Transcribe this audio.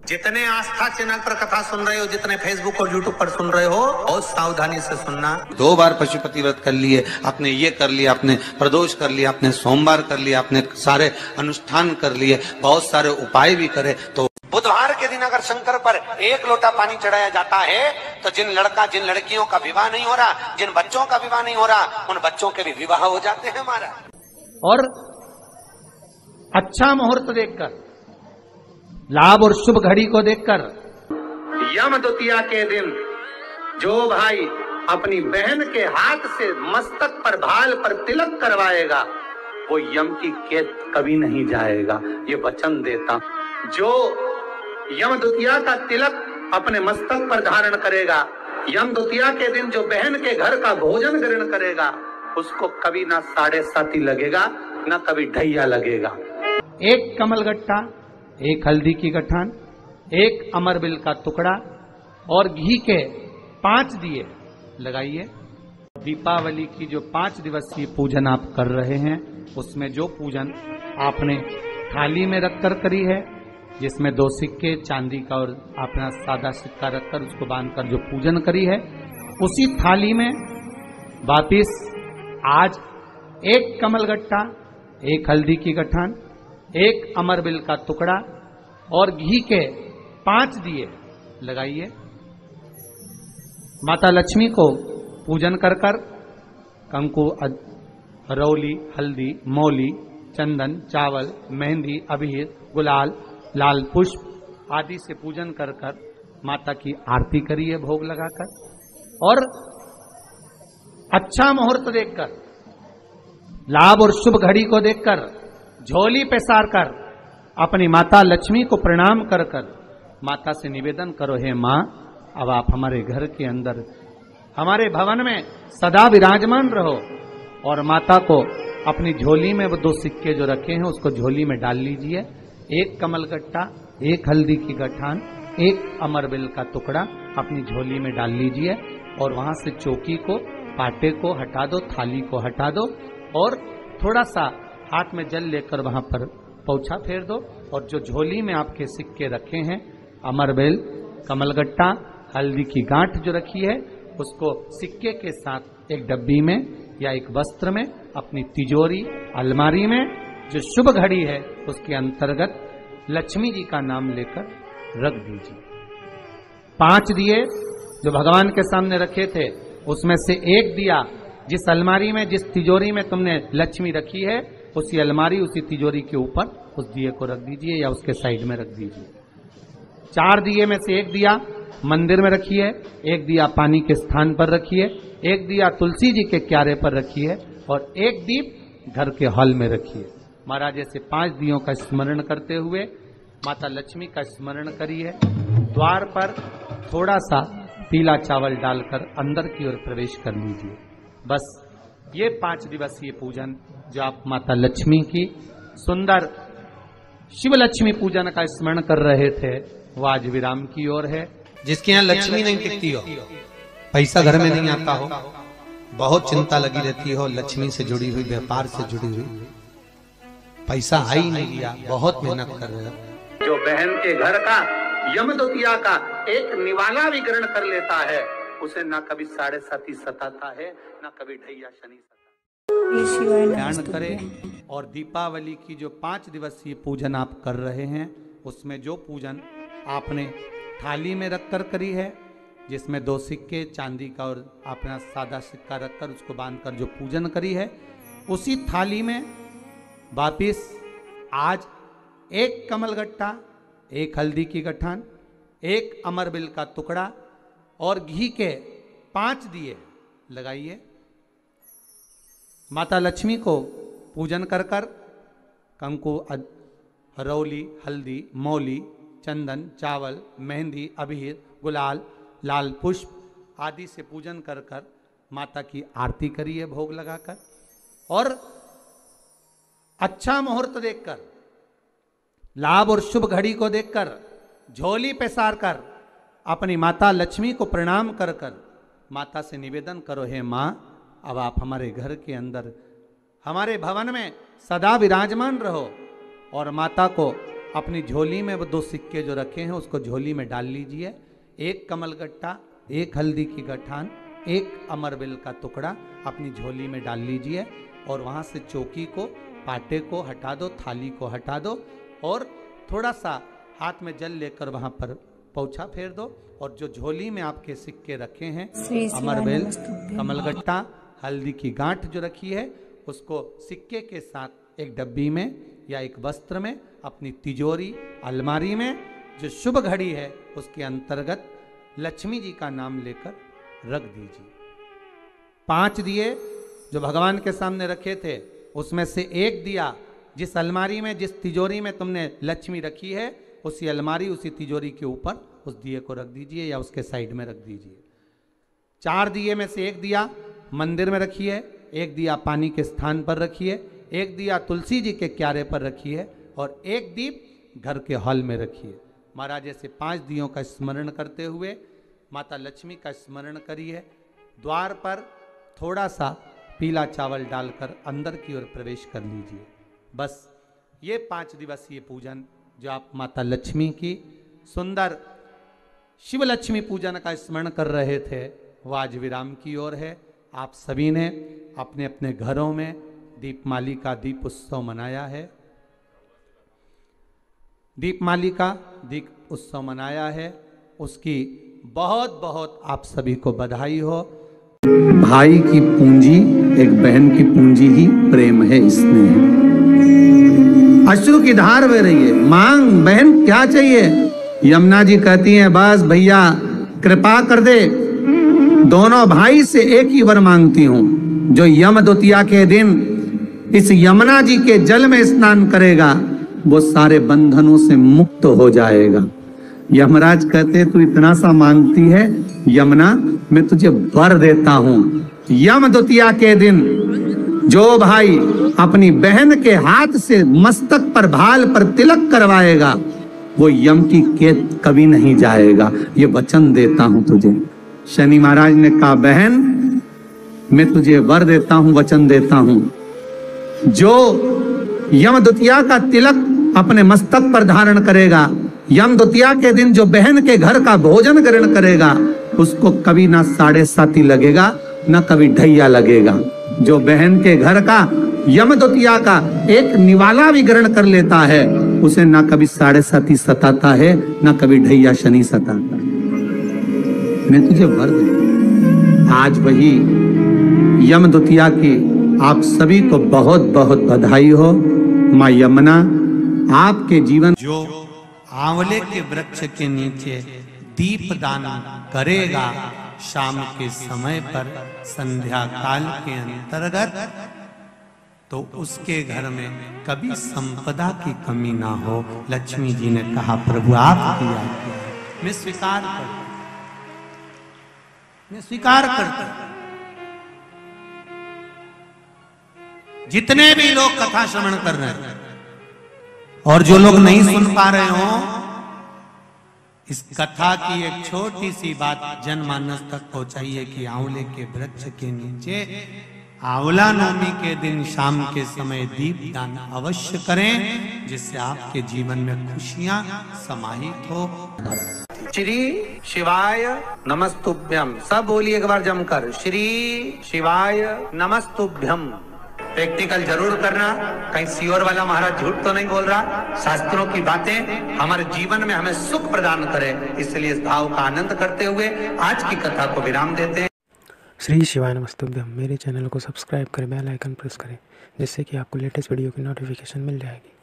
जितने आस्था चैनल पर कथा सुन रहे हो, जितने फेसबुक और यूट्यूब पर सुन रहे हो, बहुत सावधानी से सुनना। 2 बार पशुपति व्रत कर लिए, आपने ये कर लिया, आपने प्रदोष कर लिया, आपने सोमवार कर लिया, आपने सारे अनुष्ठान कर लिए, बहुत सारे उपाय भी करे, तो बुधवार के दिन अगर शंकर पर 1 लोटा पानी चढ़ाया जाता है तो जिन लड़कियों का विवाह नहीं हो रहा, जिन बच्चों का विवाह नहीं हो रहा, उन बच्चों के भी विवाह हो जाते हैं हमारा। और अच्छा मुहूर्त देखकर, लाभ और शुभ घड़ी को देखकर, यम द्वितीया के दिन जो भाई अपनी बहन के हाथ से मस्तक पर भाल पर तिलक करवाएगा, वो यम की कैद कभी नहीं जाएगा, ये वचन देता। जो यम द्वितीया का तिलक अपने मस्तक पर धारण करेगा, यम द्वितीया के दिन जो बहन के घर का भोजन ग्रहण करेगा, उसको कभी ना 7.5 लगेगा, ना कभी ढैया लगेगा। एक कमलगट्टा, एक हल्दी की गठान, एक अमरबिल का टुकड़ा और घी के 5 दिए लगाइए। दीपावली की जो 5 दिवसीय पूजन आप कर रहे हैं, उसमें जो पूजन आपने थाली में रखकर करी है, जिसमें 2 सिक्के चांदी का और अपना सादा सिक्का रखकर उसको बांधकर जो पूजन करी है, उसी थाली में वापिस आज एक कमलगट्टा, एक हल्दी की गठान, एक अमरबिल का टुकड़ा और घी के 5 दिए लगाइए। माता लक्ष्मी को पूजन कर कंकु, रौली, हल्दी, मौली, चंदन, चावल, मेहंदी, अबीर, गुलाल, लाल पुष्प आदि से पूजन कर माता की आरती करिए भोग लगाकर। और अच्छा मुहूर्त देखकर, लाभ और शुभ घड़ी को देखकर, झोली पे सार कर अपनी माता लक्ष्मी को प्रणाम कर माता से निवेदन करो, हे मां, अब आप हमारे घर के अंदर, हमारे भवन में सदा विराजमान रहो। और माता को अपनी झोली में वो 2 सिक्के जो रखे हैं उसको झोली में डाल लीजिए। एक कमलगट्टा, एक हल्दी की गठान, एक अमरबिल का टुकड़ा अपनी झोली में डाल लीजिए और वहां से चौकी को, पाटे को हटा दो, थाली को हटा दो और थोड़ा सा हाथ में जल लेकर वहां पर पोछा फेर दो। और जो झोली में आपके सिक्के रखे हैं, अमरबेल, कमलगट्टा, हल्दी की गांठ जो रखी है, उसको सिक्के के साथ एक डब्बी में या एक वस्त्र में अपनी तिजोरी, अलमारी में जो शुभ घड़ी है उसके अंतर्गत लक्ष्मी जी का नाम लेकर रख दीजिए। 5 दिए जो भगवान के सामने रखे थे, उसमें से एक दिया जिस अलमारी में, जिस तिजोरी में तुमने लक्ष्मी रखी है, उसी अलमारी, उसी तिजोरी के ऊपर उस दिए को रख दीजिए या उसके साइड में रख दीजिए। 4 दिए में से एक दिया मंदिर में रखिए, एक दिया पानी के स्थान पर रखिए, एक दिया तुलसी जी के क्यारे पर रखिए और एक दीप घर के हॉल में रखिए। महाराज ऐसे 5 दियों का स्मरण करते हुए माता लक्ष्मी का स्मरण करिए। द्वार पर थोड़ा सा पीला चावल डालकर अंदर की ओर प्रवेश कर लीजिए। बस ये 5 दिवसीय पूजन जो आप माता लक्ष्मी की सुंदर शिव लक्ष्मी पूजन का स्मरण कर रहे थे, वो आज विराम की ओर है। जिसके यहाँ लक्ष्मी नहीं टिकती हो, पैसा घर में नहीं आता हो, बहुत चिंता लगी रहती हो, लक्ष्मी से जुड़ी हुई, व्यापार से जुड़ी हुई, पैसा आ ही नहीं गया, बहुत मेहनत कर रहे हो। जो बहन के घर का यम द्वितीया का एक निवाला भी ग्रहण कर लेता है, उसे ना कभी 7.5 सताता है, ना कभी ढैया शनि सताता। ध्यान करें। और दीपावली की जो 5 दिवसीय पूजन आप कर रहे हैं, उसमें जो पूजन आपने थाली में रखकर करी है, जिसमें 2 सिक्के चांदी का और अपना सादा सिक्का रखकर उसको बांधकर जो पूजन करी है, उसी थाली में वापिस आज एक कमलगट्टा, एक हल्दी की गठान, एक अमरबिल का टुकड़ा और घी के 5 दिए लगाइए। माता लक्ष्मी को पूजन कर कंकु, रौली, हल्दी, मौली, चंदन, चावल, मेहंदी, अबीर, गुलाल, लाल पुष्प आदि से पूजन कर माता की आरती करिए भोग लगाकर। और अच्छा मुहूर्त देखकर, लाभ और शुभ घड़ी को देखकर, झोली पे सार कर अपनी माता लक्ष्मी को प्रणाम कर माता से निवेदन करो, हे मां, अब आप हमारे घर के अंदर, हमारे भवन में सदा विराजमान रहो। और माता को अपनी झोली में वो 2 सिक्के जो रखे हैं उसको झोली में डाल लीजिए। 1 कमलगट्टा, 1 हल्दी की गठान, 1 अमरबेल का टुकड़ा अपनी झोली में डाल लीजिए और वहाँ से चौकी को, पाटे को हटा दो, थाली को हटा दो और थोड़ा सा हाथ में जल लेकर वहाँ पर पोछा फेर दो और जो झोली में आपके सिक्के रखे हैं, अमरबेल, कमलगट्टा, हल्दी की गांठ जो रखी है, उसको सिक्के के साथ एक डब्बी में या एक वस्त्र में अपनी तिजोरी, अलमारी में जो शुभ घड़ी है उसके अंतर्गत लक्ष्मी जी का नाम लेकर रख दीजिए। 5 दिए जो भगवान के सामने रखे थे उसमें से 1 दिया जिस अलमारी में, जिस तिजोरी में तुमने लक्ष्मी रखी है, उसी अलमारी, उसी तिजोरी के ऊपर उस दिए को रख दीजिए या उसके साइड में रख दीजिए। 4 दिए में से 1 दिया मंदिर में रखिए, 1 दिया पानी के स्थान पर रखिए, 1 दिया तुलसी जी के क्यारे पर रखिए और 1 दीप घर के हॉल में रखिए। महाराज ऐसे 5 दियों का स्मरण करते हुए माता लक्ष्मी का स्मरण करिए। द्वार पर थोड़ा सा पीला चावल डालकर अंदर की ओर प्रवेश कर लीजिए। बस ये 5 दिवसीय पूजन जो आप माता लक्ष्मी की सुंदर शिव लक्ष्मी पूजन का स्मरण कर रहे थे वो आज विराम की ओर है। आप सभी ने अपने अपने घरों में दीपमाली का दीप उत्सव मनाया है, दीपमाली का दीप उत्सव मनाया है, उसकी बहुत बहुत आप सभी को बधाई हो। भाई की पूंजी एक बहन की पूंजी ही प्रेम है, स्नेह। अश्रु की धार बह रही है, मांग बहन क्या चाहिए। यमुना जी कहती हैं बस भैया कृपा कर दे, दोनों भाई से एक ही वर मांगती हूं, जो यम द्वितीया के दिन इस यमुना जी के जल में स्नान करेगा वो सारे बंधनों से मुक्त हो जाएगा। यमराज कहते तू इतना सा मांगती है यमुना, मैं तुझे वर देता हूं। यम द्वितीया के दिन जो भाई अपनी बहन के हाथ से मस्तक पर, भाल पर तिलक करवाएगा वो यम की कैद कभी नहीं जाएगा, ये वचन देता हूं तुझे। शनि महाराज ने कहा बहन मैं तुझे वर देता हूं, वचन देता हूं, जो यम द्वितीया का तिलक अपने मस्तक पर धारण करेगा, यम द्वितीया के दिन जो बहन के घर का भोजन ग्रहण करेगा उसको कभी ना 7.5 लगेगा ना कभी ढैया लगेगा। जो बहन के घर का यम द्वितीया का एक निवाला भी ग्रहण कर लेता है उसे ना कभी 7.5 सताता है ना कभी ढैया शनि सताता है। मैं तुझे वर देता। आज वही यम द्वितीया की आप सभी को बहुत बहुत बधाई हो। माँ यमुना आपके जीवन जो आंवले के वृक्ष के नीचे दीप दान करेगा शाम के समय पर संध्या काल के अंतर्गत, तो उसके घर में कभी संपदा की कमी ना हो। लक्ष्मी जी ने कहा प्रभु आपकी आज्ञा है, मैं स्वीकार करता, मैं स्वीकार करता। जितने भी लोग कथा श्रवण कर रहे हैं और जो लोग नहीं सुन पा रहे हो, इस कथा की एक छोटी सी बात जनमानस तक पहुंचाइए कि आंवले के वृक्ष के नीचे आंवला नवमी के दिन शाम के समय दीप दान अवश्य करें, जिससे आपके जीवन में खुशियां समाहित हो। श्री शिवाय नमस्तुभ्यम। सब बोलिए एक बार जमकर, श्री शिवाय नमस्तुभ्यम। प्रैक्टिकल जरूर करना, कहीं सियोर वाला महाराज झूठ तो नहीं बोल रहा। शास्त्रों की बातें हमारे जीवन में हमें सुख प्रदान करें, इसलिए इस भाव का आनंद करते हुए आज की कथा को विराम देते हैं। श्री शिवाय नमस्तुभ्यम। मेरे चैनल को सब्सक्राइब करें, बेल आइकन प्रेस करें, जिससे कि आपको लेटेस्ट वीडियो की नोटिफिकेशन मिल जाएगी।